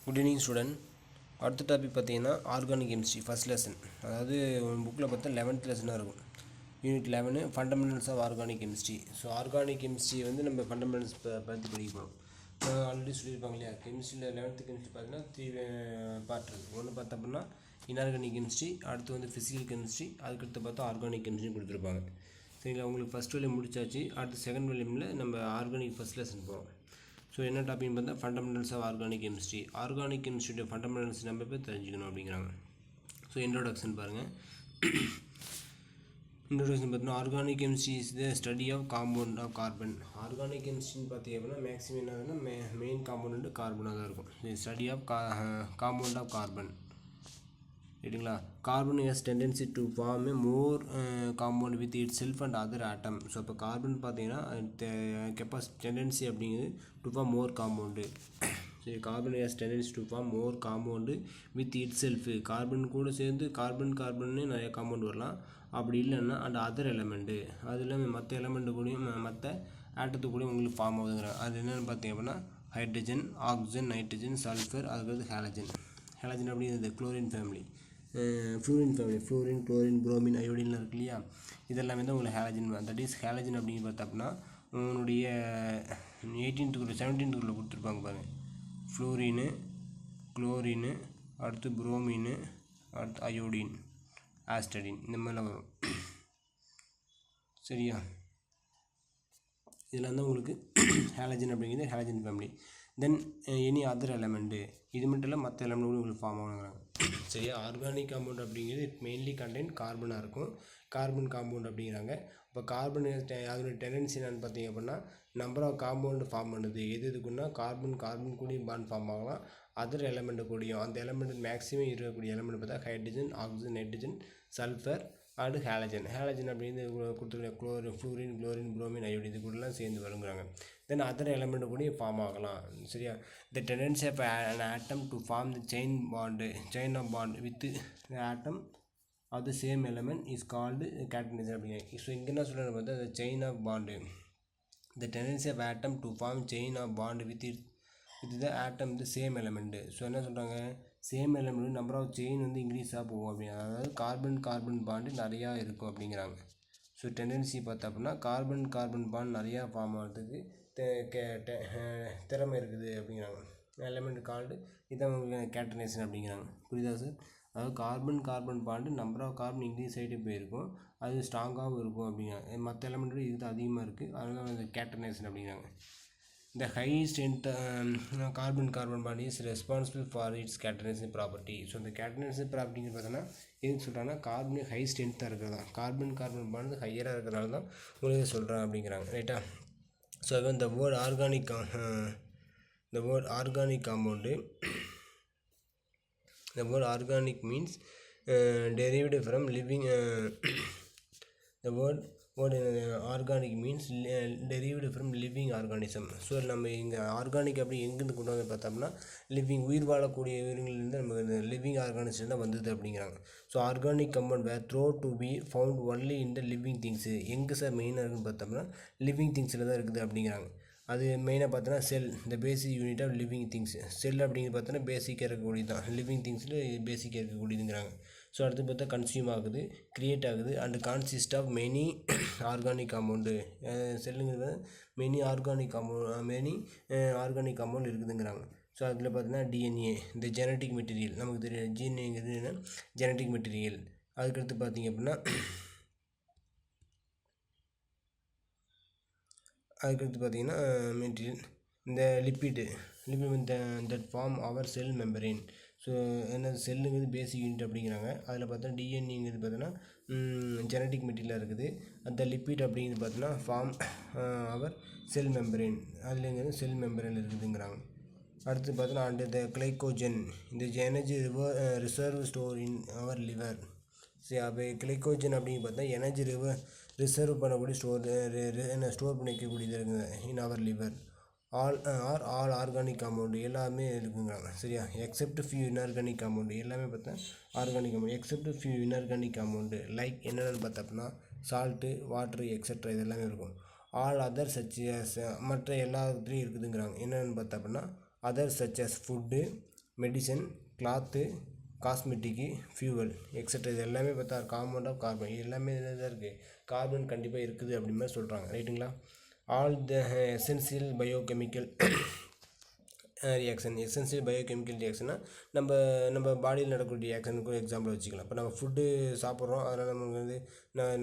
Good evening student. அடுத்த topic பார்த்தீங்கன்னா organic chemistry first lesson. அதாவது புக்கில் பார்த்தா 11th லெசனாக இருக்கும். Unit 11 fundamentals of organic chemistry. So organic chemistry வந்து நம்ம ஃபண்டமெண்டல்ஸ் பற்றி படிக்கணும். ஆல்ரெடி சொல்லியிருப்பாங்க இல்லையா, கெமிஸ்ட்ரியில் 11th கெமிஸ்ட்ரி பார்த்தீங்கன்னா 3 பார்ட் இருக்குது. ஒன்று பார்த்தோம்னா இன்ஆர்கானிக் கெமிஸ்ட்ரி, அடுத்து வந்து ஃபிசிக்கல் கெமிஸ்ட்ரி, அதுக்கடுத்து பார்த்தா ஆர்கானிக் கெமிஸ்ட்ரி கொடுத்துருப்பாங்க. சரிங்களா, உங்களுக்கு ஃபஸ்ட் வேல்யூம் முடிச்சாச்சு. அடுத்து செகண்ட் வேல்யூமில் நம்ம ஆர்கானிக் ஃபஸ்ட் லெசன் போகிறோம். ஸோ என்ன டாபிக் பார்த்தா fundamentals of organic chemistry. Organic கெமிஸ்ட்ரியோட ஃபண்டமெண்டல்ஸ் நம்ம போய் தெரிஞ்சுக்கணும் அப்படிங்கிறாங்க. ஸோ இன்ட்ரோடக்ஷன் பாருங்கள். இன்ட்ரோடக்ஷன் பார்த்தீங்கன்னா organic chemistry is the study of compound of carbon. Organic கெமிஸ்ட்ரின்னு பார்த்தீங்க அப்படின்னா மேக்ஸிமம் என்னதுன்னா மெயின் காம்பவுண்ட் கார்பனாக தான் இருக்கும். Study of compound of carbon. ரைட்டுங்களா. Carbon has tendency to form a more compound with itself and other atom. So இப்போ carbon பார்த்தீங்கன்னா டெண்டன்சி அப்படிங்கிறது டு ஃபார்ம் மோர் காம்பவுண்டு. சரி, carbon has tendency to form more compound with itself. Carbon கூட சேர்ந்து கார்பன்னு நிறைய compound வரலாம். அப்படி இல்லைன்னா அந்த அதர் எலமெண்ட்டு, அது இல்லாமல் மற்ற எலமெண்ட்டு கூடயும் மற்ற ஆட்டத்து கூட உங்களுக்கு ஃபார்ம் ஆகுதுங்கிறாங்க. அது என்னென்னு பார்த்தீங்க அப்படின்னா ஹைட்ரஜன், ஆக்சிஜன், நைட்ரஜன், சல்ஃபர், அதுக்கடுத்து ஹேலஜன். ஹேலஜன் அப்படிங்கிறது chlorine family, fluorine family, fluorine, chlorine, bromine, அயோடின்லாம் இருக்கு இல்லையா, இதெல்லாமே தான் உங்களுக்கு ஹேலஜன். தட் இஸ் ஹேலஜன் அப்படின்னு பார்த்தோம்னா உன்னுடைய 17th கொடுத்துருப்பாங்க பாருங்கள். ஃப்ளூரின், குளோரின், அடுத்து புரோமின், அடுத்து அயோடின், ஆஸ்டடின், இந்த மாதிரிலாம் வரும். சரியா, இதெல்லாம் தான் உங்களுக்கு ஹேலஜன் அப்படிங்கிறது ஹேலஜன் ஃபேமிலி. தென் எனி அதர் எலமெண்ட்டு, இது மட்டும் இல்லை மற்ற எலமெண்ட் கூட உங்களுக்கு ஃபார்ம் ஆகுங்கிறாங்க. சரியா, ஆர்கானிக் காம்பவுண்ட் அப்படிங்கிறது இட் மெயின்லி கண்டெயின் கார்பனாக இருக்கும். கார்பன் காம்பவுண்ட் அப்படிங்கிறாங்க. இப்போ கார்பன் அதோட டெண்டன்சி என்னென்னு பார்த்தீங்க அப்படின்னா நம்பர் ஆஃப் காம்பவுண்டு ஃபார்ம் பண்ணுது. எதுக்குன்னா கார்பன் கூடயும் பாண்ட் ஃபார்ம் ஆகலாம், அதர் எலமெண்ட்டு கூடயும். அந்த எலமெண்ட் மேக்ஸிமம் இருக்கக்கூடிய எலமெண்ட் பார்த்தா hydrogen, oxygen, nitrogen, sulphur and halogen. Halogen அப்படிங்கிறது கொடுத்துருக்க ஃப்ளூரின், குளோரின், புரோமின், அயோடின் இது கூடலாம் சேர்ந்து வருங்கிறாங்க. தென் அதர் எலமெண்ட் கூட ஃபார்ம் ஆகலாம். சரியா, the tendency of an atom to form the chain of bond with the atom of the same element is called catenation அப்படிங்க. ஸோ இங்கே என்ன சொல்கிறது பார்த்தா the chain of bond, the tendency of atom to form chain of bond with the atom the same element. So என்ன சொல்கிறாங்க, same element number of chain வந்து இன்க்ரீஸாக போகும் அப்படின்னா, அதாவது கார்பன் பாண்டு நிறையா இருக்கும் அப்படிங்கிறாங்க. ஸோ டெண்டன்சி பார்த்தா அப்படின்னா கார்பன் பாண்ட் நிறையா ஃபார்ம் ஆகிறதுக்கு திறமை இருக்குது அப்படிங்கிறாங்க. எலமெண்ட் கால்டு இதான் கேட்டனேஷன் அப்படிங்கிறாங்க. புரியுதா சார்? அதாவது carbon bond number of carbon increase ஆகிட்டு போயிருக்கும், அது ஸ்ட்ராங்காகவும் இருக்கும் அப்படிங்கிறாங்க. மற்ற எலமெண்ட்டோட இது அதிகமாக இருக்குது, அதனால அந்த கேட்டனேஷன் அப்படிங்கிறாங்க. The high strength carbon bond is responsible for its catenation property. So இந்த catenation property பார்த்தோன்னா எதுக்கு சொல்கிறாங்கன்னா கார்பன் ஹை ஸ்ட்ரென்த்தாக இருக்கிறதா, கார்பன் பாண்ட் ஹையராக இருக்கிறனால தான் உங்களுக்கு சொல்கிறேன் அப்படிங்கிறாங்க. ரைட்டா. ஸோ அதுவும் இந்த word organic compound, the word organic means derived from living the word organic means derived from living organism. So நம்ம இங்கே ஆர்கானிக் அப்படி எங்கேருந்து கொண்டு வந்து பார்த்தோம்னா உயிர் வாழக்கூடிய உயிரினங்கள்லேருந்து நம்ம லிவிங் ஆர்கானிசம் தான் வந்தது அப்படிங்கிறாங்க. So organic compound were thought to be found only in the living things. எங்கே சார் மெயினாக இருக்குன்னு பார்த்தோம்னா லிவிங் திங்ஸில் தான் இருக்குது அப்படிங்கிறாங்க. அது மெயினாக பார்த்தோன்னா செல், இந்த basic unit of living things. Cell அப்படிங்கிறது பார்த்தோன்னா பேசிக்காக இருக்கக்கூடியது தான், லிவிங் திங்ஸில் பேசிக்காக இருக்கக்கூடியதுங்கிறாங்க. ஸோ அடுத்து பார்த்தா கன்சியூம் ஆகுது, க்ரியேட் ஆகுது and consist of many organic compound. செல்லுங்கிறது மெனி ஆர்கானிக் காம்பவுண்ட் இருக்குதுங்கிறாங்க. ஸோ அதில் பார்த்தீங்கன்னா டிஎன்ஏ, இந்த ஜெனட்டிக் மெட்டீரியல், நமக்கு தெரியும் டிஎன்ஏங்கிறது என்ன, ஜெனட்டிக் மெட்டீரியல். அதுக்கடுத்து பார்த்திங்க அப்படின்னா பார்த்திங்கன்னா மெட்டீரியல், இந்த lipid that form our cell membrane. So என்ன செல்லுங்கிறது பேசிக் யூனிட் அப்படிங்கிறாங்க. அதில் பார்த்தா டிஎன்ஏங்கிறது பார்த்தோன்னா ஜெனட்டிக் மெட்டீரியலாக இருக்குது. அந்த லிப்பிட் அப்படிங்கிறது பார்த்தோன்னா ஃபார்ம் அவர் செல் மெம்பரேன், அதுலேங்கிறது செல் மெம்பரேன் இருக்குதுங்கிறாங்க. அடுத்து பார்த்தோன்னா அண்ட் த கிளைக்கோஜன், இந்த energy reserve store in our liver. சரி, அப்போ கிளைக்கோஜன் அப்படின்னு பார்த்தா எனர்ஜி ரிசர்வ் பண்ணக்கூடிய ஸ்டோர் பண்ணி வைக்கக்கூடியது இருக்குது இன் our liver. All organic compound எல்லாமே இருக்குங்கிறாங்க. சரியா, எக்ஸப்ட் ஃபியூ இன்ஆர்கானிக் காம்பவுண்டு, எல்லாமே பார்த்தா organic compound accept few inorganic compound like என்னென்னு பார்த்தோம்னா சால்ட்டு, வாட்ரு எக்ஸட்ரா இது எல்லாமே இருக்கும். ஆல் அதர் சச் மற்ற எல்லாத்துலேயும் இருக்குதுங்கிறாங்க. என்னென்னு பார்த்தோம்னா other such as food, medicine, cloth, cosmetic, fuel etcetera இது எல்லாமே பார்த்தா காம்பவுண்ட் ஆஃப் கார்பன். இது எல்லாமே இதாக இருக்குது, கார்பன் கண்டிப்பாக இருக்குது அப்படி மாதிரி சொல்கிறாங்க. ரைட்டுங்களா? All the essential biochemical reaction. Essential biochemical ரியாக்ஷன்னா நம்ம பாடியில் நடக்கக்கூடிய ரியாக்ஷனுக்கு ஒரு எக்ஸாம்பிள் வச்சுக்கலாம். இப்போ நம்ம ஃபுட்டு சாப்பிட்றோம், அதனால் நமக்கு வந்து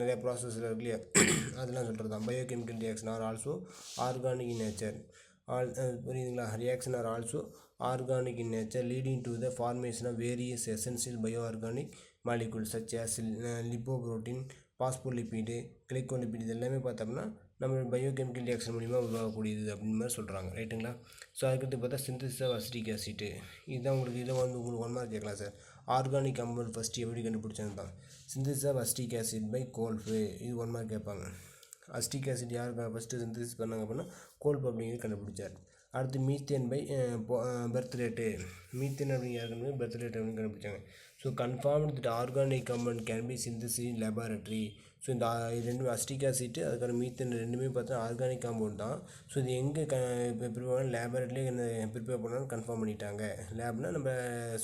நிறையா ப்ராசஸில் இருக்கு இல்லையா, அதெல்லாம் சொல்கிறது தான். Biochemical reaction are also organic in nature. புரியுதுங்களா? Reaction are also organic in nature leading to the formation of various essential bioorganic molecule such as lipoprotein, phospholipid, glycolipid இது எல்லாமே பார்த்தோம்னா நம்ம பயோகெமிக்கல் ரியாக்ஷன் மூலிமா உருவாகக்கூடியது அப்படின்னு மாதிரி சொல்கிறாங்க. ரைட்டுங்களா? ஸோ அதுக்கடுத்து பார்த்தா சிந்தசிஸ் ஆஃப் அசிட்டிக் ஆசிட். இதுதான் உங்களுக்கு உங்களுக்கு 1 மார்க் கேட்கலாம் சார். ஆர்கானிக் காம்பவுண்ட் ஃபஸ்ட்டு எப்படி கண்டுபிடிச்சாங்க தான் synthesis of acetic acid by Kolbe. இது 1 மார்க் கேட்பாங்க. அசிட்டிக் ஆசிட் யாருக்கு ஃபஸ்ட்டு சிந்தசிஸ் பண்ணாங்க அப்படின்னா கோல்ஃப் அப்படிங்கிறது கண்டுபிடிச்சார். அடுத்து methane by Berthelot. Methane அப்படிங்கிற யாருக்கு பர்த் ரேட் அப்படின்னு கண்டுபிடிச்சாங்க. So confirmed that organic compound can be synthesis in laboratory. So இந்த ரெண்டு அசிட்டிக் ஆசிட் அதுக்கான மீத்தேன் ரெண்டுமே பார்த்தா ஆர்கானிக் காம்பவுண்ட் தான். ஸோ இது எங்கே ப்ரிப்பேர் பண்ணாலும் லேபார்ட்ரியிலே ப்ரிப்பேர் பண்ணாலும் கன்ஃபார்ம் பண்ணிட்டாங்க. லேப்னால் நம்ம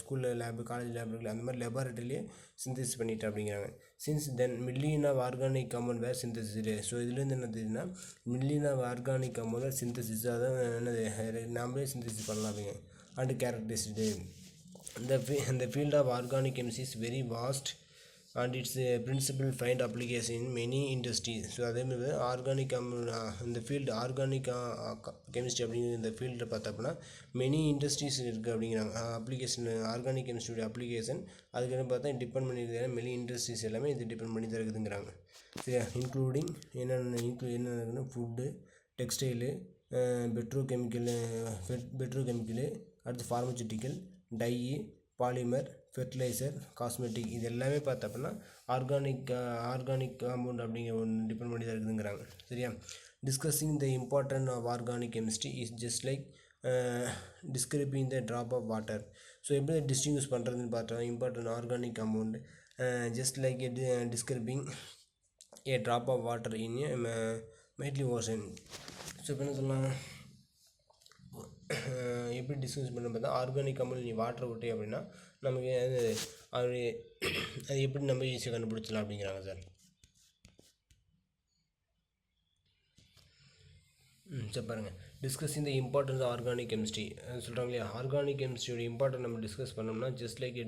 ஸ்கூலில் லேபு, காலேஜ் லேப் இருக்குல்ல, அந்த மாதிரி லேபார்ட்ரியிலே சிந்தசிஸ் பண்ணிட்டேன் அப்படிங்கிறாங்க. Since then million of organic compound were synthesised. So இதுலேருந்து என்ன தெரியுதுன்னா million of organic compound synthesis, அதான் என்னது நாமளே சிந்தசிஸ் பண்ணலாம் அப்படிங்க. And characterised the field of organic chemistry is very vast and its principle find application in many industries. So அதேமாதிரி organic இந்த ஃபீல்டு ஆர்கானிக் கெமிஸ்ட்ரி அப்படிங்கிற இந்த ஃபீல்டில் பார்த்தோம்னா மெனி இண்டஸ்ட்ரீஸ் இருக்குது அப்படிங்கிறாங்க. அப்ளிகேஷன் ஆர்கானிக் கெமிஸ்ட்ரியோட அப்ளிகேஷன் அதுக்கு பார்த்தா டிபெண்ட் பண்ணியிருக்காங்க. மெனி இண்டஸ்ட்ரீஸ் எல்லாமே இது டிபெண்ட் பண்ணி தான் இருக்குதுங்கிறாங்க. சரியா? இன்க்ளூடிங் என்னென்ன இருக்குன்னா ஃபுட்டு, டெக்ஸ்டைலு, பெட்ரோகெமிக்கலு, அடுத்து pharmaceutical, dye, polymer, fertiliser, cosmetic இது எல்லாமே பார்த்தோம்னா ஆர்கானிக் காம்பவுண்ட் அப்படிங்கிற ஒன்று டிபெண்ட் பண்ணி தான் இருக்குதுங்கிறாங்க. சரியா? Discussing the important of organic chemistry is just like describing the drop of water. So எப்படி டிஸ்டிங்யூஸ் பண்ணுறதுன்னு பார்த்தோம். Important organic compound just like describing a drop of water in a mighty ocean. So இப்போ என்ன சொல்லலாம், எப்படி discuss பண்ண பார்த்தா organic compound நீ வாட்டரை விட்டே அப்படின்னா நமக்கு அது எப்படி நம்ம ஈஸியாக கண்டுபிடிச்சலாம் அப்படிங்கிறாங்க சார். சரி பாருங்கள், discussing the importance organic chemistry சொல்கிறாங்க இல்லையா. ஆர்கானிக் கெமிஸ்ட்ரியோட இம்பார்ட்டன் நம்ம டிஸ்கஸ் பண்ணோம்னா just like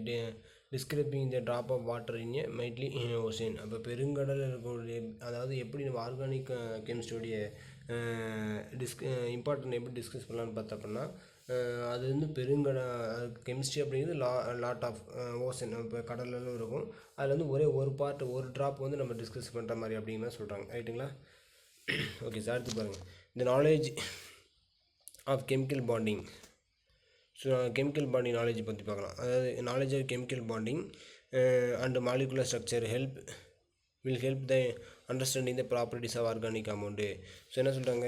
describing the drop of water in a mighty ocean. அப்போ பெருங்கடலில் இருக்கக்கூடிய, அதாவது எப்படி நம்ம ஆர்கானிக் கெமிஸ்ட்ரியோடைய இம்பார்ட்டன் எப்படி டிஸ்கஸ் பண்ணலான்னு பார்த்தோம்னா அது வந்து கெமிஸ்ட்ரி அப்படிங்கிறது லாட் ஆஃப் ஓஷன் இப்போ கடலெல்லாம் இருக்கும். அதில் வந்து ஒரு ட்ராப் வந்து நம்ம டிஸ்கஸ் பண்ணுற மாதிரி அப்படிங்கிற மாதிரி சொல்கிறாங்க. ரைட்டுங்களா? ஓகே சார், அடுத்து பாருங்கள். இந்த knowledge of chemical bonding. So chemical bonding knowledge பற்றி பார்க்கலாம். அதாவது knowledge of chemical bonding and molecular structure will help the understanding the properties of organic compound. So என்ன சொல்கிறாங்க,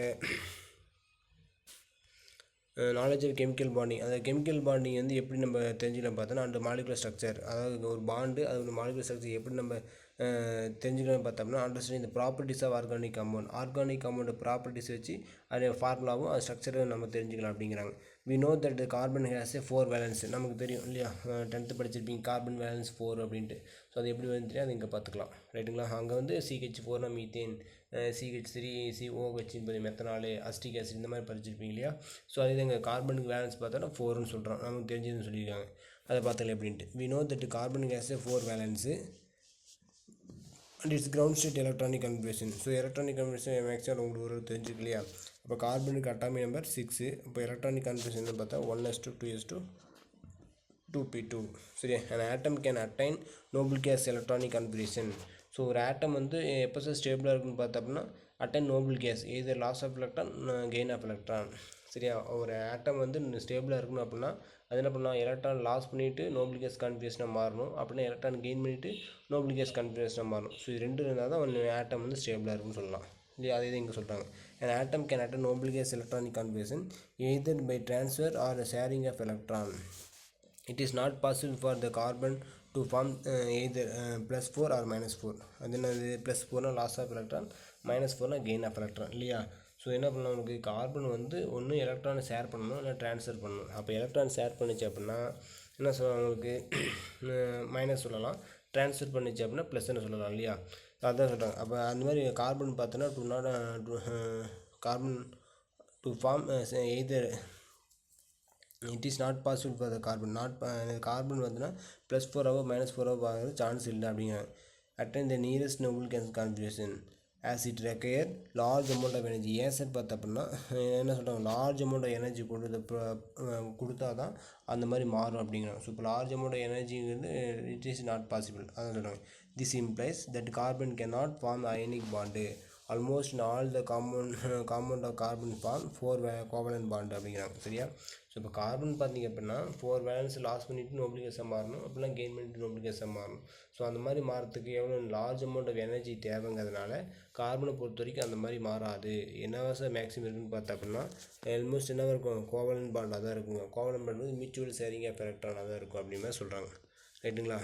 நாலேஜ் ஆஃப் கெமிக்கல் பாண்டிங், அதாவது chemical bonding வந்து எப்படி நம்ம தெரிஞ்சுக்கலாம் பார்த்தோன்னா அண்ட் மாலிகுலர் ஸ்ட்ரக்சர், அதாவது ஒரு பாண்டு அது மாலிகுலர் ஸ்ட்ரக்சர் எப்படி நம்ம தெரிஞ்சுக்கலாம்னு பார்த்தோம்னா அண்டர்ஸ்டாண்டிங் இந்த properties of organic compound properties வச்சு அது ஃபார்முலாவும் அது ஸ்ட்ரக்சரும் நம்ம தெரிஞ்சுக்கலாம் அப்படிங்கிறாங்க. We know that carbon has a 4 valence. நமக்கு தெரியும் இல்லையா, 10th படிச்சிருப்பீங்க கார்பன் வேலன்ஸ் 4 அப்படின்ட்டு. ஸோ அது எப்படி வந்து தெரியும், அது இங்கே பார்த்துக்கலாம். ரைட்டுங்களா? அங்கே வந்து CH4 methane, CH3 COH methanol, acetic acid இந்த மாதிரி படிச்சிருப்பீங்க இல்லையா. ஸோ அதே இங்கே கார்பனுக்கு வேலன்ஸ் பார்த்தோன்னா 4ன்னு சொல்கிறோம், நமக்கு தெரிஞ்சதுன்னு சொல்லியிருக்காங்க. அதை பார்த்துக்கலாம் எப்படின்ட்டு. We know that carbon has a 4 valence and its ground state electronic conformation. So electronic conformation maximum உங்களுக்கு ஒரு தெரிஞ்சுக்கு இல்லையா. இப்போ கார்பனுக்கு அட்டாமிக் நம்பர் 6. இப்போ எலக்ட்ரானிக் கன்ஃபர்மேஷன் பார்த்தா 1s2 2s2 சரியா. an atom can attain noble gas electronic configuration. So ஒரு atom வந்து எப்போ சார் ஸ்டேபிளாக இருக்குன்னு பார்த்தோம்னா attain noble gas either loss of electron gain of electron. சரியா? ஒரு ஆட்டம் வந்து ஸ்டேபிளாக இருக்கணும் அப்படின்னா அது என்ன பண்ணலாம், எலக்ட்ரான் லாஸ் பண்ணிவிட்டு நோபல் கேஸ் கான்ஃபிகரேஷனாக மாறணும், அப்படின்னா எலக்ட்ரான் கெயின் பண்ணிவிட்டு நோபல் கேஸ் கான்ஃபிகரேஷனாக மாறணும். ஸோ இது ரெண்டு இருந்தால் தான் ஒரு ஆட்டம் வந்து ஸ்டேபிளாக இருக்குன்னு சொல்லலாம் இல்லையா. அதே இங்கே சொல்கிறாங்க, an atom can attain noble gas electronic configuration either by transfer or sharing of electron. It is not possible for the carbon to form either +4 or -4. அது என்ன, +4னா லாஸ் ஆஃப் எலக்ட்ரான், -4னா கெயின் ஆஃப் எலக்ட்ரான் இல்லையா. So என்ன பண்ணலாம், நமக்கு carbon வந்து ஒன்று எலக்ட்ரானை ஷேர் பண்ணணும் இல்லை ட்ரான்ஸ்ஃபர் பண்ணணும். அப்போ எலக்ட்ரான் ஷேர் பண்ணிச்சு அப்படின்னா என்ன சொல்லலாம், உங்களுக்கு மைனஸ் சொல்லலாம். ட்ரான்ஸ்ஃபர் பண்ணிச்சு அப்படின்னா ப்ளஸ்ன்னு சொல்லலாம் இல்லையா. அதான் சொல்கிறாங்க. அப்போ அந்த மாதிரி கார்பன் பார்த்தோன்னா carbon to form either it is not possible for the carbon carbon வந்துன்னா +4 -4 ஆகிறது சான்ஸ் இல்லை அப்படிங்கிறாங்க. Attain the nearest noble configuration as it require large amount of energy. ஏன் சார் பார்த்த அப்படின்னா என்ன சொல்கிறாங்க, லார்ஜ் அமௌண்ட் ஆஃப் எனர்ஜி கொடுத்தா தான் அந்த மாதிரி மாறும் அப்படிங்கிறாங்க. ஸோ இப்போ லார்ஜ் அமௌண்ட் ஆஃப் எனர்ஜிங்கிறது இட் இஸ் நாட் பாசிபிள் அதான் சொல்கிறாங்க. This implies that carbon can not form ionic bond almost in all the compound of carbon form 4 covalent bond அப்படிங்கிறாங்க. சரியா. ஸோ இப்போ கார்பன் பார்த்தீங்க அப்படின்னா 4 வேலன்ஸ் லாஸ் பண்ணிவிட்டு நோபல் கேஸாக மாறணும், அப்படிலாம் கெயின் பண்ணிட்டு நோபல் கேஸாக மாறணும். ஸோ அந்த மாதிரி மாறத்துக்கு எவ்வளோ லார்ஜ் அமௌண்ட் ஆஃப் எனர்ஜி தேவைங்கிறதுனால கார்பனை பொறுத்த வரைக்கும் அந்த மாதிரி மாறாது. என்னவா சார் மேக்ஸிமம் இருக்குன்னு பார்த்தா அப்படின்னா ஆல்மோஸ்ட் என்னவாக இருக்கும், கோவலன்ட் பாண்டாக தான் இருக்குங்க. கோவலன்ட் பாண்ட் வந்து மியூச்சுவல் ஷேரிங் ஆஃப் எலக்ட்ரானாக தான் இருக்கும் அப்படின்னு சொல்கிறாங்க. ரைட்டுங்களா.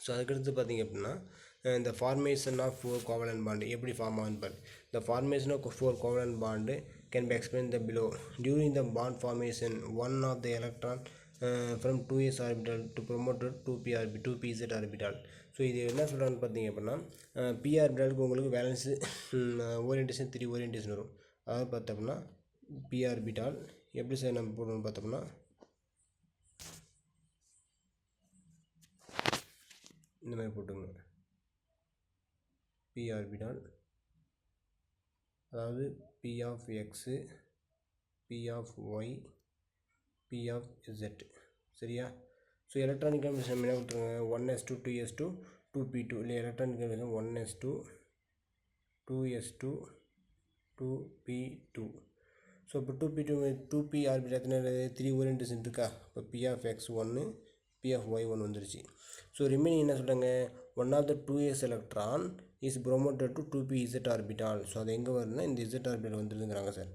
ஸோ அதுக்கடுத்து பார்த்தீங்க அப்படின்னா இந்த ஃபார்மேஷன் ஆஃப் 4 கோவலன்ட் பாண்டு எப்படி ஃபார்ம் ஆகுன்னு பாரு. The formation of 4 covalent bond can be explained below. During the bond formation, one of the electron from 2s orbital to promoted 2pz orbital. So இது என்ன சொல்கிறான்னு பார்த்தீங்க அப்படின்னா p ஆர்பிட்டாலுக்கு உங்களுக்கு வேலன்ஸு orientation 3 orientation வரும். அதாவது பார்த்தோம்னா p ஆர்பிட்டால் எப்படி சார் நம்ம போடணும்னு பார்த்தோம்னா இந்த மாதிரி போட்டுங்க. p ஆர்பிட்டால் அதாவது p of x, p of y, p of z. சரியா. ஸோ எலக்ட்ரானிக் கன்வர்ஷன் என்ன கொடுத்துருங்க, 1s2 2s2 2p2 இல்லை electronic conversion 1s2 2s2 2p2. So இப்போ 2p ஆர்பிட்டால் எத்தனை 3 ஓரியன்டேஷன் இருக்கா. இப்போ p of x 1 p of y 1 வந்துருச்சு. ஸோ ரிமைனிங் என்ன சொல்கிறாங்க, one of the 2s electron is promoted to 2pz orbital. So அது எங்கே வருதுன்னா இந்த z ஆர்பிட்டால் வந்துருங்கிறாங்க சார்.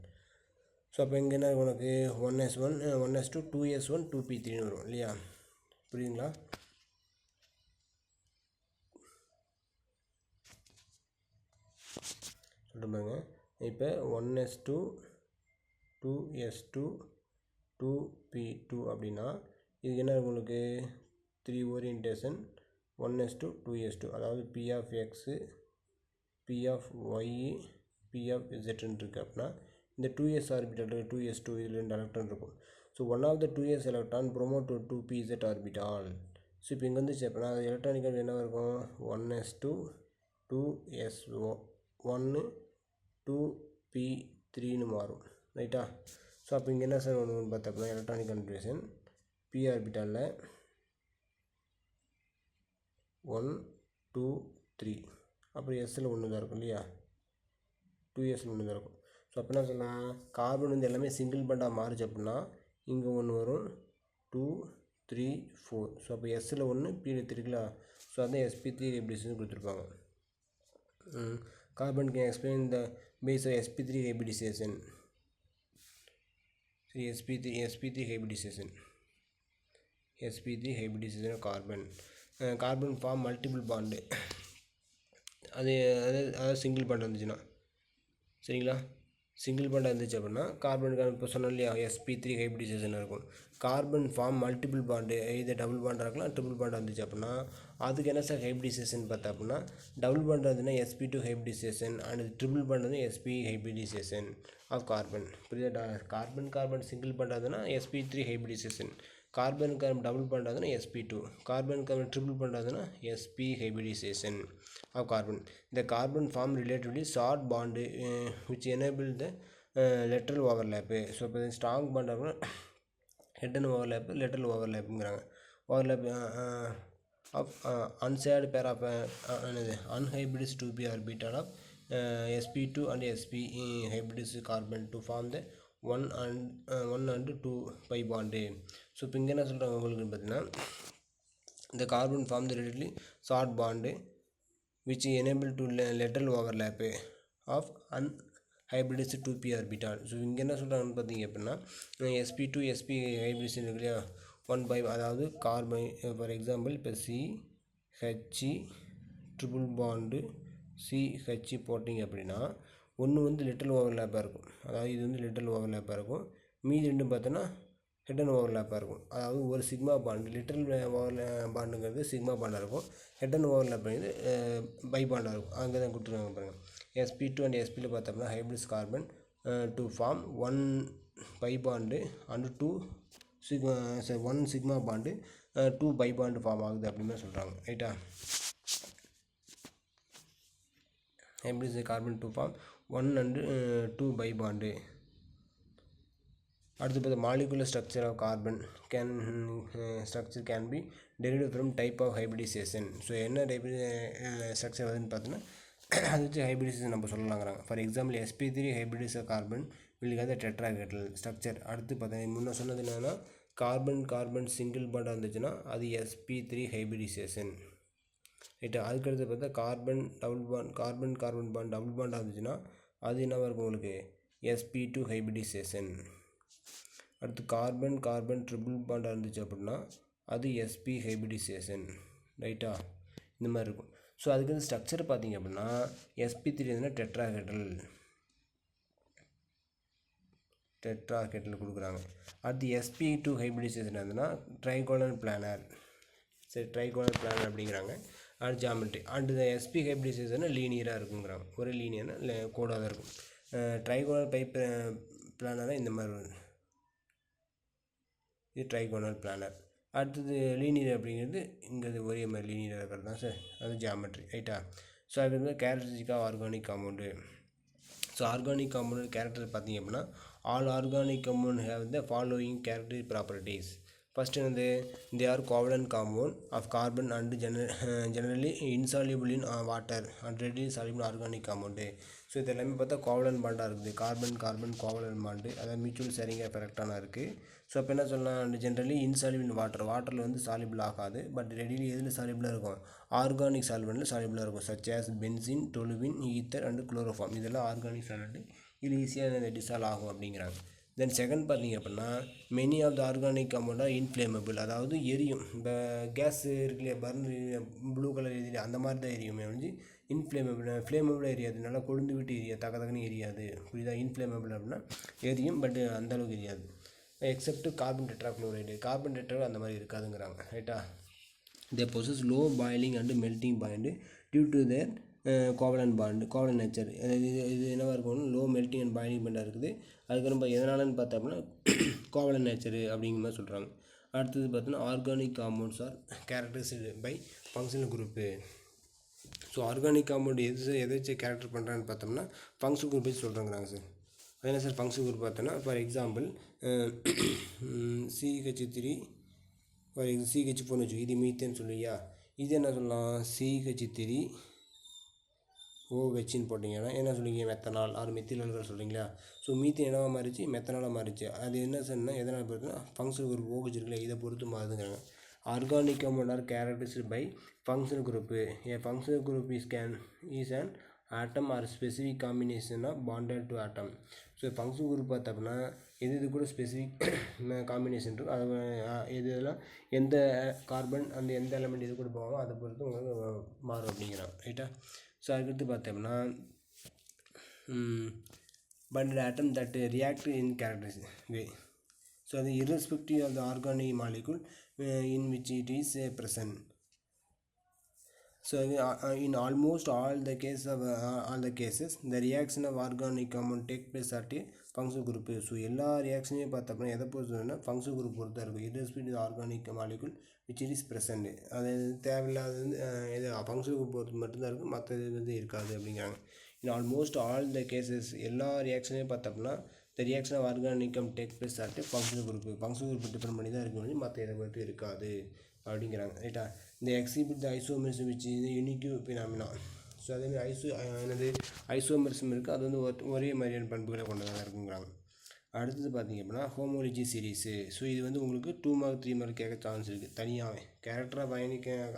ஸோ அப்போ இங்கே என்ன உனக்கு 1s1 1s2 2s1 2p3 வரும் இல்லையா. புரியுதுங்களா. சொல்லுங்க. இப்போ 1s2 2s2 2p2 அப்படின்னா இதுக்கு என்ன உங்களுக்கு 3 ஓரியன்டேஷன் 1s2 2s2 அதாவது p of x, p of y, p of z இருக்கு. அப்படின்னா இந்த 2s ஆர்பிட்டால் 2s2 இதில் 2 எலக்ட்ரான் இருக்கும். So one of the 2s electron promote to 2pz orbital. So இப்போ இங்கே வந்துச்சு அப்படின்னா அது எலக்ட்ரானிக்கல் என்ன இருக்கும் 1s2 2s1 2p3ன்னு மாறும். ரைட்டா. ஸோ அப்போ இங்கே என்ன சார் ஒன்று பார்த்தோம்னா எலக்ட்ரானிக் கன்ஃபிகரேஷன் p ஆர்பிட்டாலில் 1 2 3 அப்புறம் எஸ்ஸில் ஒன்று தான் இருக்கும் இல்லையா, 2s ஒன்று தான் இருக்கும். ஸோ அப்போ என்ன சொல்லலாம், கார்பன் வந்து எல்லாமே சிங்கிள் பாண்டாக மாறுச்சு அப்படின்னா இங்கே ஒன்று வரும் 2 3 4. ஸோ அப்போ எஸ்ஸில் ஒன்று பியில் 3 இருக்குல்ல. ஸோ அதான் sp3 ஹைபிரிடேஷன் கொடுத்துருப்பாங்க. Carbon can explain the base of sp3 hybridisation. சரி sp3 hybridisation carbon carbon form multiple bond. அதாவது சிங்கிள் பாண்ட் இருந்துச்சுன்னா சரிங்களா. சிங்கிள் பாண்டாக இருந்துச்சு அப்படின்னா கார்பனுக்கான இப்போ சொன்னோம் இல்லையா sp3 ஹைபிரிடேஷன் இருக்கும். கார்பன் ஃபார்ம் மல்டிபிள் பாண்டு இது டபுள் பாண்டாக இருக்கலாம் ட்ரிபிள் பாண்டாக இருந்துச்சு அப்படின்னா அதுக்கு என்ன சார் ஹைபிரிடேஷன் பார்த்தா அப்படின்னா டபுள் பாண்டாக இருந்ததுன்னா sp2 hybridisation and triple bond வந்து sp ஹைபிரிடேஷன் ஆஃப் கார்பன். புரியுதா. கார்பன் சிங்கிள் பாண்டாக இருந்ததுன்னா sp3 hybridisation, carbon double bond ஆகுதுன்னா sp2, கார்பன் ட்ரிபிள் பாண்ட் ஆகுதுன்னா sp ஹைபிரிடேஷன் ஆஃப் கார்பன். இந்த carbon form relatively short bond which enable the lateral overlap. So இப்போ strong bond ஆகுனா head and overlap லெட்டரல் ஓவர்லேப்புங்கிறாங்க. Overlap of unshared pair of என்னது unhybrids 2p orbital of sp2 and sp hybrids carbon to form the 1 and 2 pi bond. So இப்போ இங்கே என்ன சொல்கிறாங்க உங்களுக்கு பார்த்தீங்கன்னா இந்த carbon form the relatively short bond which enable to lateral overlap of unhybridized 2p orbital. ஸோ இங்கே என்ன சொல்கிறாங்கன்னு பார்த்தீங்க அப்படின்னா sp2 sp ஹைபிரிடேஷன் இருக்கு இல்லையா 1/5 அதாவது கார்பன் ஃபார் எக்ஸாம்பிள் இப்போ CH ட்ரிபிள் பாண்டு CH போட்டிங்க அப்படின்னா ஒன்று வந்து லிட்டில் ஓவர்லேப்பாக இருக்கும், அதாவது இது வந்து லிட்டில் ஓவர்லேப்பாக இருக்கும். மீதி ரெண்டும் பார்த்தோன்னா ஹெட் அண்ட் ஓவர்லேப்பாக இருக்கும். அதாவது ஒரு சிக்மா பாண்டு லிட்டில் பாண்டுங்கிறது சிக்மா பாண்டாக இருக்கும், ஹெட் அண்ட் ஓவர்லேப்புங்கிறது பை பாண்டாக இருக்கும். அங்கே தான் கொடுத்துருக்காங்க பாருங்கள். sp2 அண்ட் sp பார்த்தோம்னா hybrids carbon to form 1 pi bond and 2 1 sigma bond 2 pi bond form ஆகுது அப்படின்னு சொல்கிறாங்க. ரைட்டா, hybrids carbon to form 1 and 2 pi bond. அடுத்து பார்த்தா molecular structure of carbon structure can be derived from type of hybridisation. So என்ன type structure வருதுன்னு பார்த்தோன்னா அது வச்சு ஹைப்ரிடைசேஷன் நம்ம சொல்லலாங்கிறாங்க. For example sp3 hybridised carbon will have the tetrahedral structure. அடுத்து பார்த்தா முன்னே சொன்னது என்னென்னா கார்பன் சிங்கிள் பாண்டாக இருந்துச்சுன்னா அது sp3 ஹைப்ரிடைசேஷன். ரைட்டா, அதுக்கடுத்து பார்த்தா கார்பன் பாண்ட் டபுள் பாண்டாக இருந்துச்சுன்னா அது என்னவாக இருக்கும் உங்களுக்கு sp2 ஹைப்ரிடைசேஷன். அடுத்து கார்பன் ட்ரிபிள் பாண்டாக இருந்துச்சு அப்படின்னா அது sp ஹைப்ரிடைசேஷன். ரைட்டா, இந்த மாதிரி இருக்கும். ஸோ அதுக்கு வந்து ஸ்ட்ரக்சர் பார்த்தீங்க அப்படின்னா sp3 இருந்தால் டெட்ராஹெட்ரல் கொடுக்குறாங்க. அடுத்து sp2 ஹைப்ரிடைசேஷன் இருந்ததுன்னா ட்ரைகோனல் பிளானர். சரி, ட்ரைகோனல் பிளானர் அப்படிங்கிறாங்க. அடுத்து ஜாமெட்ரி. அடுத்து sp ஹைப்ரிடைசேஷன் லீனியராக இருக்குங்கிறாங்க, ஒரே லீனியர்னா இல்லை கோடாக தான் இருக்கும். ட்ரைகோனல் பைப் பிளானராக இந்த மாதிரி வருது, இது ட்ரைகோனல் பிளானர். அடுத்தது லீனியர் அப்படிங்கிறது இங்கே ஒரே மாதிரி லீனியராக இருக்கிறது தான் சார், அது ஜியாமெட்ரி. ரைட்டா, ஸோ அது வந்து கேரக்டரிஸ்டிக்காக organic compound. So organic compound character பார்த்தீங்க அப்படின்னா all organic compound have the following characteristic properties. First என்னது, they are covalent compound of carbon and generally insoluble in water and readily soluble organic compound. So இது எல்லாமே பார்த்தா covalent பாண்டாக இருக்குது. Carbon covalent bond, அதாவது mutual sharing எஃபெக்டான இருக்குது. So அப்போ என்ன சொல்லலாம், ஜென்ரலி இன்சால்யூபிள் இன் வாட்டரில் வந்து சால்யூபிள் ஆகாது. பட் ரெடிலி எதில் சால்யூபிளாக இருக்கும், ஆர்கானிக் சால்வெண்ட்டில் சால்யூபிளாக இருக்கும். Such as benzene, toluene, ether and chloroform. இதெல்லாம் ஆர்கானிக் சால்வெண்ட், இது ஈஸியாக டிசால்வ் ஆகும் அப்படிங்கிறாங்க. தென் செகண்ட் பார்த்தீங்க அப்படின்னா many of the organic compound are inflammable, அதாவது எரியும். இப்போ கேஸ் இருக்குல்லையா, பர்ன் ப்ளூ கலர் எரியுது, அந்த மாதிரி தான் எரியுமே வந்து ஃப்ளேமபிளாக எரியாது, நல்லா கொழுந்து விட்டு எரியாது, தக்கன்னு எரியாது. புரியுதா, இன்ஃப்ளேமபிள் அப்படின்னா எரியும், பட் அந்தளவுக்கு எரியாது. எக்ஸப்ட் கார்பன் டெட்ராக்ளோரைடு அந்த மாதிரி இருக்காதுங்கிறாங்க. ரைட்டா, they possess low boiling and melting point due to their Kovalan nature. இது என்னவாக இருக்கும், லோ மெல்ட்டிங் அண்ட் பாயிலிங் பாண்டாக இருக்குது. அதுக்கு நம்ம எதனாலன்னு பார்த்தோம்னா கோவலன் நேச்சரு அப்படிங்கிற மாதிரி சொல்கிறாங்க. அடுத்தது பார்த்தோன்னா organic compounds R characterised by functional group. So organic compound எதை வச்சு கேரக்டர் பண்ணுறான்னு பார்த்தோம்னா ஃபங்க்ஷன் குரூப் வச்சு சொல்கிறாங்கிறாங்க சார். அது என்ன சார் ஃபங்க்ஷன் குரூப் பார்த்தோன்னா, ஃபார் எக்ஸாம்பிள் CH3 CH4 வச்சு இது மீத்தேன்னு சொல்லுவியா, இது என்ன சொல்லலாம் CH3 OHன்னு போட்டிங்கன்னா என்ன சொல்லுவீங்க, மெத்தனால் ஆர் மெத்திலால் சொல்கிறீங்களா. ஸோ மீத்தேன் என்னவாக மாறிச்சு, மெத்தனாலாக மாறிச்சு. அது என்ன சொன்னால் எதனால் பொறுத்துனா ஃபங்க்ஷனல் குரூப் OH இருக்குல்ல, இதை பொறுத்து மாறுதுங்கிறாங்க. Organic compound are characterised by functional group. A functional group is an atom or specific combination of bonded to atom. So function group பார்த்தோம்னா இது கூட ஸ்பெசிஃபிக் காம்பினேஷன் இருக்கும். அது இதெல்லாம் எந்த கார்பன் அந்த எந்த எலமெண்ட் இது கூட போவாங்க அதை பொறுத்து உங்களுக்கு மாறும் அப்படிங்கிறாங்க. ரைட்டா, ஸோ அதுக்கடுத்து பார்த்தோம்னா bonded atom that react in characteristic way. So அது irrespective of the organic molecule in which it is present. So in almost all the cases the reaction of organic compound take place at a functional group. So எல்லா ரியாக்ஷனையும் பார்த்தோம்னா எதை பொறுத்ததுன்னா function group பொறுத்து தான் இருக்கும். irrespective of organic molecule which is present. அது தேவையில்லாத வந்து இது ஃபங்க்ஷன் குரூப் பொறுத்து மட்டும்தான் இருக்கும், மற்ற இது வந்து இருக்காது அப்படிங்கிறாங்க. in almost all the cases எல்லா ரியாக்ஷனையும் பார்த்தோம்னா the reaction of organic compound take place at a functional group. Function group depend பண்ணி தான் இருக்கும், மற்ற இதை பொறுத்து இருக்காது அப்படிங்கிறாங்க. ரைட்டா, இந்த எக்ஸிபிட் த ஐசோமெரிசம் விச் இது யூனிக் ஃபினாமினா. ஸோ அதேமாதிரி ஐசோமெரிசம் இருக்குது, அது வந்து ஒரே மாதிரியான பண்புகளை கொண்டதாக இருக்குங்கிறாங்க. அடுத்தது பார்த்திங்க அப்படின்னா ஹோமோலஜி சீரீஸு. ஸோ இது வந்து உங்களுக்கு 2 மார்க் 3 மார்க் கேட்க சான்ஸ் இருக்குது. தனியாகவே கேரக்டர் ஆஃப்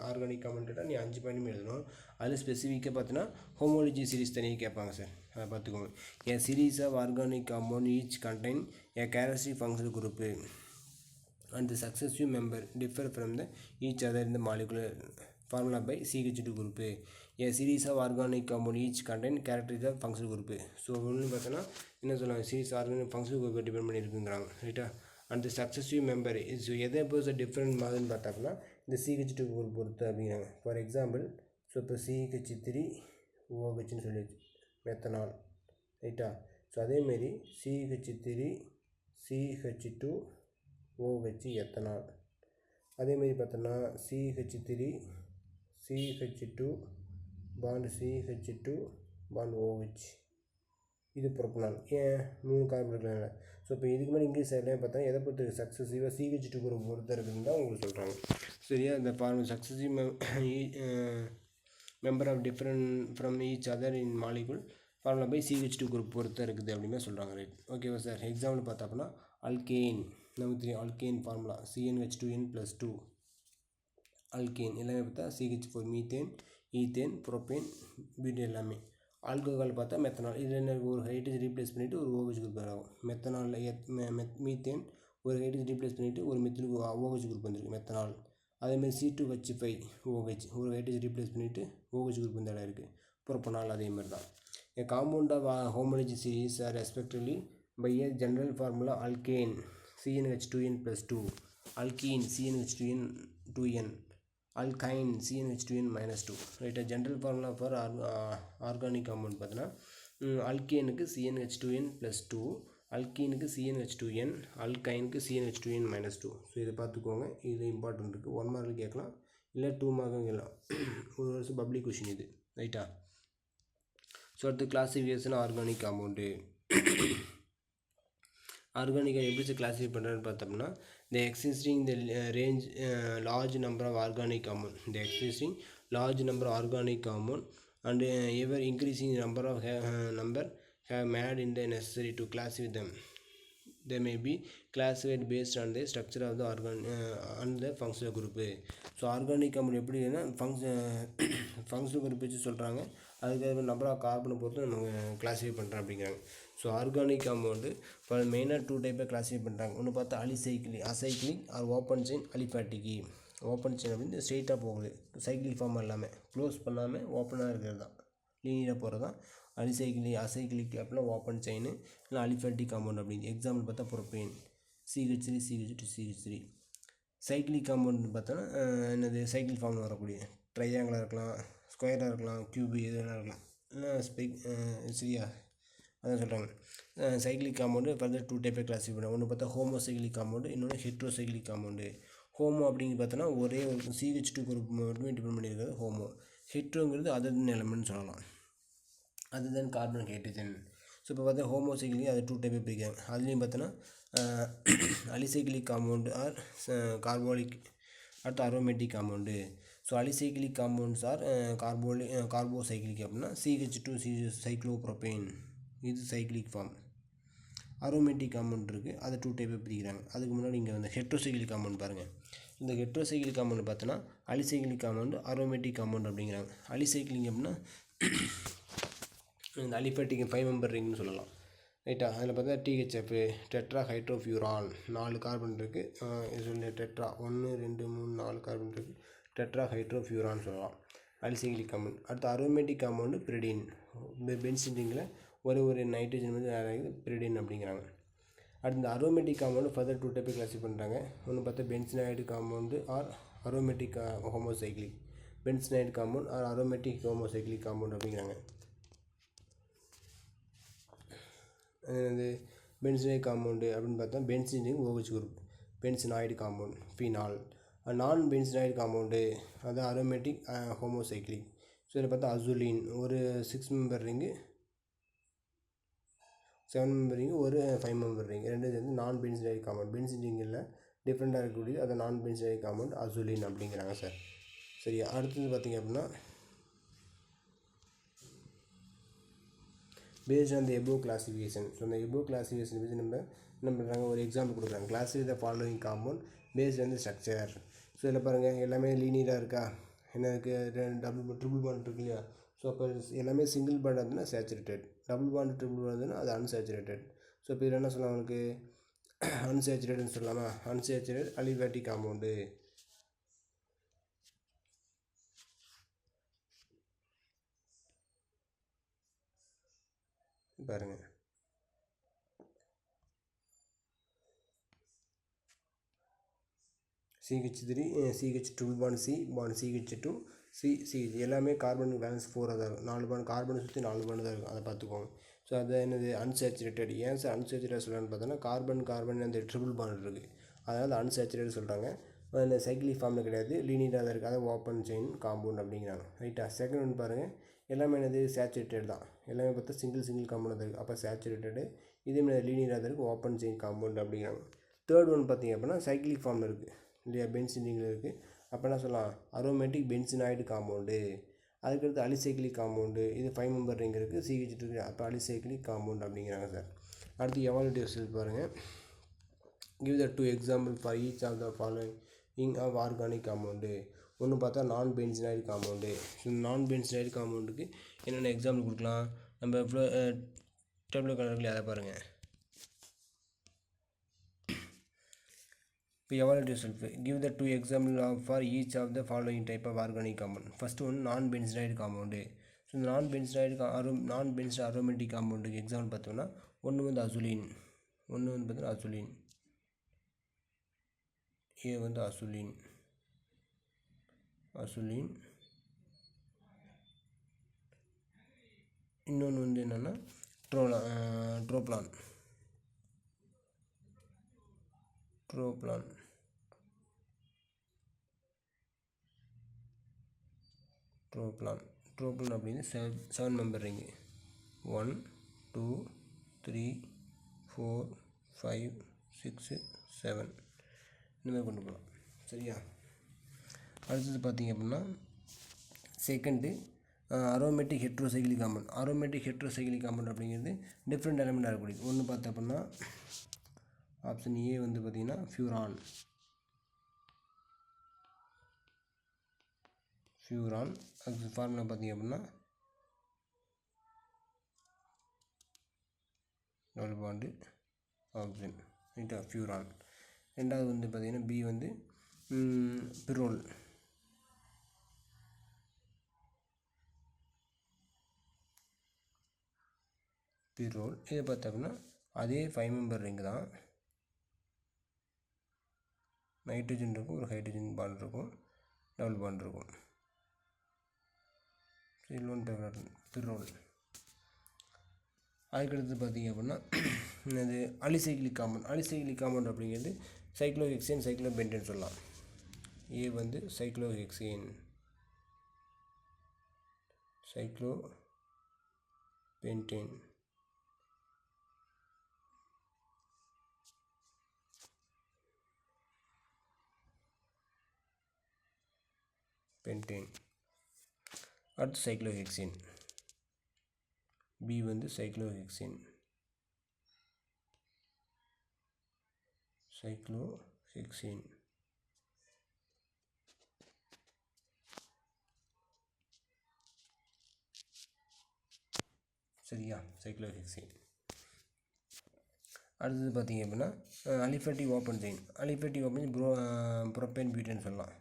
ஆர்கானிக் காம்பவுண்ட் கேட்டால் நீ 5 பாயிண்ட்டுமே எழுதணும். அதில் ஸ்பெசிஃபிக்காக பார்த்தீங்கன்னா ஹோமோலஜி சீரீஸ் தனியாக கேட்பாங்க சார், அதை பார்த்துக்கோங்க. A series of organic compound each contain a characteristic functional group and the successive member differ from the each other in the molecular formula by CH2 group. A series of organic compound each contain characteristic of functional group. So ஒன்று பார்த்தோன்னா என்ன சொல்லுவாங்க, series organic functional குரூப்பை depend பண்ணியிருக்குங்கிறாங்க, ரைட்டா. And successive member so எதை பொறுத்த different மாதிரின்னு பார்த்தாப்புனா இந்த CH2 குரூப் பொறுத்து அப்படிங்கிறாங்க. ஃபார் எக்ஸாம்பிள் ஸோ இப்போ CH3 OHன்னு சொல்லிடுச்சு மெத்தனால், ரைட்டா. ஸோ அதேமாரி CH3 CH2 OH எத்தனால். அதேமாரி பார்த்தோன்னா CH3 CH2 bond CH2 bond OH, இது ப்ரொப்பனால். ஏன் 3 கார்பன் இருக்கிறாங்க. ஸோ இப்போ இதுக்கு மேலே இங்கிலீஷ் சைட்லேயே பார்த்தா எதை பொறுத்து சக்ஸஸிவாக CH2 குரூப் பொறுத்த இருக்குதுன்னு தான் உங்களுக்கு சொல்கிறாங்க. சரியா. இந்த form successive member of different from each other in molecule formula by CH2 group பொறுத்த இருக்குது அப்படின்னு சொல்கிறாங்க, ரைட். ஓகேவா சார். எக்ஸாம்பிள் பார்த்தோம்னா அல்கேன், நமக்கு தெரியும் அல்கேன் ஃபார்முலா CnH2n+2. அல்கேன் எல்லாமே பார்த்தா CH4 methane ethane propane butane எல்லாமே. ஆல்கஹால் பார்த்தா மெத்தனால், இது என்ன ஒரு ஹைட்ரஜன் ரீப்ளேஸ் பண்ணிவிட்டு ஒரு OH குரூப் ஆகும். மெத்தனாலில் மீத்தேன் ஒரு ஹைட்ரஜன் ரீப்ளேஸ் பண்ணிவிட்டு ஒரு மெத்தில் OH குரூப் வந்துருக்கு மெத்தனால். அதேமாதிரி C2H5OH ஒரு ஹைட்ரஜன் ரீப்ளேஸ் பண்ணிவிட்டு OH குரூப் இந்த இடம் இருக்குது ப்ரோப்பனால். அதேமாதிரி தான் a compound of homology series are respectively by a general formula alkane CnH2n+2, alkene CnH2n2n, alkyne CnH2n-2, right. General formula for organic compound பார்த்தோன்னா அல்கேனுக்கு CnH2n+2, அல்கீனுக்கு CnH2n, அல்கைனுக்கு CnH2n-2. ஸோ இதை பார்த்துக்கோங்க, இது இம்பார்ட்டன்ட் இருக்குது. 1 மார்க்கில் கேட்கலாம், இல்லை 2 மார்க்கும் கேட்கலாம். ஒரு வருஷம் பப்ளிக் கொஷின் இது, ரைட்டா. ஸோ அடுத்து கிளாசிஃபிகேஷன் ஆர்கானிக் காம்பவுண்டு. ஆர்கானிக்கை எப்படி கிளாஸிஃபை பண்ணுறதுன்னு பார்த்தோம்னா the existing the range large number of organic compound, the existing large number of organic compound and ever increasing number of number have made in the necessary to classify them. They may be classified based on the structure of the organ and the functional group. So organic compound எப்படின்னா functional group வச்சு சொல்கிறாங்க, அதுக்கு number of கார்பனை பொறுத்து நம்ம classify பண்ணுறோம் அப்படிங்கிறாங்க. So organic compound இப்போ மெயினாக 2 டைப்பாக கிளாஸிஃபை பண்ணுறாங்க. ஒன்று பார்த்தா acyclic or open chain aliphatic. Open chain அப்படின்னு ஸ்ட்ரெயிட்டாக போகுது, சைக்கிளிக் ஃபார்ம் இல்லாமல் க்ளோஸ் பண்ணாமல் ஓப்பனாக இருக்கிறது தான், லீனியராக போகிறது தான் அசைக்ளிக் அப்படின்னா ஓப்பன் செயின், இல்லை அலிஃபேட்டிக் காம்பவுண்ட் அப்படின்னு. எக்ஸாம்பிள் பார்த்தா propane CH3 CH2 CH3. Cyclic compound பார்த்தோன்னா என்னது சைக்கிள் ஃபார்ம் வரக்கூடிய ட்ரையாங்கிளாக இருக்கலாம், ஸ்கொயராக இருக்கலாம், கியூபு எதுனா இருக்கலாம், சரியா. அதான் சொல்கிறாங்க சைக்கிளிக் காம்பவுண்டு ஃபர்தர் 2 டைப்பை கிளாஸிஃபை பண்ணுவோம். ஒன்று பார்த்தா ஹோமோசைக்கிளிக் காம்பவுண்டு, இன்னொன்று ஹெட்ரோசைக்கிளிக் காம்பவுண்டு. ஹோமோ அப்படிங்கிறது பார்த்தோன்னா ஒரே ஒரு CH2 குரூப் மட்டுமே டிபெண்ட் பண்ணியிருக்காது ஹோமோ. ஹெட்ரோங்கிறது அதர் எலமெண்ட்னு சொல்லலாம், அதுதான் கார்பன் ஹைட்ரஜன். ஸோ இப்போ பார்த்தா ஹோமோசைக்கிளிக் அது 2 டைப்பை பிரிக்கிறாங்க. அதுலேயும் பார்த்தோன்னா அலிசைக்கிளிக் காம்பவுண்டு ஆர் கார்போலிக், அடுத்து aromatic compound. So alicyclic compounds are carbocyclic அப்படின்னா CH2 சைக்ளோப்ரோபேன், இது சைக்கிளிக் ஃபார்ம். அரோமேட்டிக் காம்பவுண்ட் இருக்குது, அதை 2 டைப்பை பிரிக்கிறாங்க. அதுக்கு முன்னாடி இங்கே வந்து ஹெட்ரோசைக்கிளிக் காம்பவுண்ட் பாருங்கள். இந்த ஹெட்ரோசைக்கிளிக் காம்பவுண்ட் பார்த்தோன்னா அலிசைக்கிளிக் காம்பவுண்டு அரோமேட்டிக் காம்பவுண்ட் அப்படிங்கிறாங்க. அலிசைக்கிளிக் அப்படின்னா இந்த அலிஃபேட்டிக் 5 மெம்பர் ரிங்னு சொல்லலாம், ரைட்டா. அதில் பார்த்தா THF டெட்ரா ஹைட்ரோஃபியூரான் 4 கார்பன் இருக்குது. இது சொல்லி டெட்ரா 1 2 3 4 கார்பன் இருக்குது, டெட்ரா ஹைட்ரோஃபியூரான் சொல்லலாம் அலிசைக்கிளிக் காம்பவுண்ட். அடுத்து அரோமேட்டிக் காம்பவுண்டு பிரிடின், பென்சின் ரிங்கில் ஒரு நைட்ரஜன் வந்து ஆகுது பிரிடின் அப்படிங்கிறாங்க. அடுத்து இந்த அரோமேட்டிக் காம்பவுண்டு ஃபர்தர் 2 டைப்பை கிளாஸிஃபை பண்ணுறாங்க. ஒன்று பார்த்தா benzenoid compound are aromatic homocyclic, benzenoid compound are aromatic homocyclic compound அப்படிங்கிறாங்க. அது பென்சினாய்டு காம்பவுண்டு அப்படின்னு பார்த்தா benzene OH group, benzenoid compound phenol. Non benzenoid compound அது அரோமேட்டிக் ஹோமோசைக்கிளிக். ஸோ இதில் பார்த்தா அசுலின் ஒரு 6 மெம்பர் ரிங்கு, 7 மெம்பர் ரிங்கு, ஒரு 5 மெம்பர் ரிங், ரெண்டு சேர்ந்து நான் பென்சினாய்டு காம்பவுண்ட். பென்சின் ரிங்கில் டிஃப்ரெண்ட்டாக இருக்கக்கூடிய அதை நான் பென்சினாய்டு காம்பவுண்ட் அசுலின் அப்படிங்கிறாங்க சார், சரியா. அடுத்தது பார்த்திங்க அப்படின்னா based on the above classification. So இந்த above classification வச்சு நம்ம என்ன பண்ணுறாங்க, ஒரு எக்ஸாம்பிள் கொடுக்குறாங்க. classify the following compound based on the structure. So இதில் பாருங்கள் எல்லாமே லீனியராக இருக்கா, என்ன இருக்குது, ட்ரிபிள் பாண்ட் இருக்கு இல்லையா. ஸோ அப்போ எல்லாமே சிங்கிள் பாண்ட் இருந்ததுன்னா saturated, double bond triple bond இருந்ததுன்னா அது அன்சேச்சுரேட்டட். ஸோ இப்போ இதில் என்ன சொல்லலாம் உங்களுக்கு அன்சேச்சுரேட்னு சொல்லலாமா, அன்சேச்சுரேட் அலிஃபேட்டிக் காம்பவுண்டு. பாருங்கள். CH3 CH triple bond C bond CH2 C எல்லாமே கார்பன் பேலன்ஸ் 4 தான் இருக்கும். 4 பாண்ட் கார்பனை சுற்றி 4 பாண்டு தான் இருக்கும். அதை பார்த்துக்கோங்க. ஸோ அது என்னது அன்சேச்சுரேட்டட். ஏன் சார் அன்சேச்சுரேட் சொல்கிறான்னு பார்த்தோன்னா கார்பன் அந்த ட்ரிபிள் பாண்ட் இருக்குது, அதனால் அன்சேச்சுரேட் சொல்கிறாங்க. அதில் சைக்கிளிக் ஃபார்மில் கிடையாது, லீனியராக தான் இருக்குது. அதை ஓப்பன் செயின் காம்பவுண்ட் அப்படிங்கிறாங்க. ரைட்டா. செகண்ட் ஒன்று பாருங்கள், எல்லாமே என்னது சேச்சுரேட்டட் தான். எல்லாமே பார்த்தா சிங்கிள் காம்பவுண்ட் தான் இருக்குது. அப்போ சேச்சுரேட்டடு. இதே மாதிரி லீனியராக தான் இருக்குது, ஓப்பன் செயின் காம்பவுண்ட் அப்படிங்கிறாங்க. தேர்ட் ஒன் பார்த்திங்க அப்படின்னா சைக்கிளிக் ஃபார்மில் இருக்குது இல்லையா, பென்சினிங்கில் இருக்குது. அப்போ என்ன சொல்லலாம், அரோமேட்டிக் பென்சினாய்டு காம்பவுண்டு. அதுக்கடுத்து அலிசைக்கிளிக் காம்பவுண்டு. இது 5 மெம்பர் ரிங் இருக்குது, CH இருக்குது. அப்போ அலிசைக்கிளிக் காம்பவுண்ட் அப்படிங்கிறாங்க சார். அடுத்து எவாலுவேட்டிவ் செல் பாருங்கள். Give the 2 example for each of the following of organic compound. ஒன்று பார்த்தா நான் பென்சினாய்டு காம்பவுண்டு. நான் பென்சினாய்டு காம்பவுண்டுக்கு என்னென்ன எக்ஸாம்பிள் கொடுக்கலாம், நம்ம டேபிள் கலர்லேயே அதை பாருங்கள். இப்போ evaluative self give the 2 example for each of the following type of organic compound. First ஒன்று நான் பென்சினாய்டு காம்பவுண்டு. ஸோ இந்த நான் பென்சினாய்டு அரோமேட்டிக் காம்பவுண்டுக்கு எக்ஸாம்பிள் பார்த்தோம்னா ஒன்று வந்து அசுலின். ஒன்று வந்து பார்த்தீங்கன்னா அசுலின். ஏ வந்து அசுலின். இன்னொன்று வந்து என்னென்னா ட்ரோப்ளான். அப்படின்னு 7 மெம்பர் ரிங்கு. 1 2 3 4 5 6 7 இந்த மாதிரி கொண்டு போகலாம். சரியா. அடுத்தது பார்த்திங்க அப்படின்னா second aromatic heterocyclic compound. Aromatic heterocyclic compound அப்படிங்கிறது டிஃப்ரெண்ட் எலமெண்ட்டாக இருக்கக்கூடிய ஒன்று பார்த்தோம் அப்படின்னா ஆப்ஷன் ஏ வந்து பார்த்திங்கன்னா ஃபியூரான். அதுக்கு ஃபார்முலா பார்த்திங்க அப்படின்னா டபுள் பாண்டு ஆக்சிஜன். ரைட்டா, ஃபியூரான். ரெண்டாவது வந்து பார்த்திங்கன்னா பி வந்து பிரோல். இதை பார்த்தோம்னா அதே 5 மெம்பர் ரிங் தான். நைட்ரஜன் இருக்கும், ஒரு ஹைட்ரஜன் பாண்ட் இருக்கும், டபுள் பாண்ட் இருக்கும். பிரோல். அதுக்கடுத்து பார்த்திங்க அப்படின்னா இது அலிசைக்கிளிக் காம்பவுண்ட் அப்படிங்கிறது சைக்ளோஹெக்சேன் சைக்ளோபென்டேன் சொல்லலாம். ஏ வந்து சைக்ளோஹெக்சேன். பென்டேன். அடுத்து சைக்ளோஹெக்சேன். பி வந்து சைக்ளோஹெக்சேன். சரியா, சைக்ளோஹெக்சேன். அடுத்தது பார்த்திங்க அப்படின்னா aliphatic open chain. Propane butane சொல்லலாம்.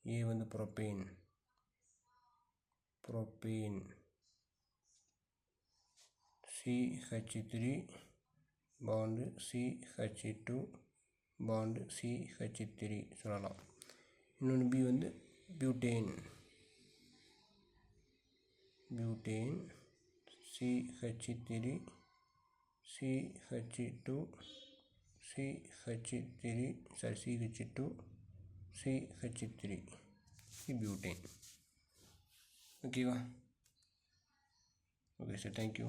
ஏ வந்து propane. CH3 bond CH2 bond CH3 சொல்லலாம். இன்னொன்று பி வந்து butane. CH3 CH2 CH3 butane. ஓகேவா? Okay sir, thank you.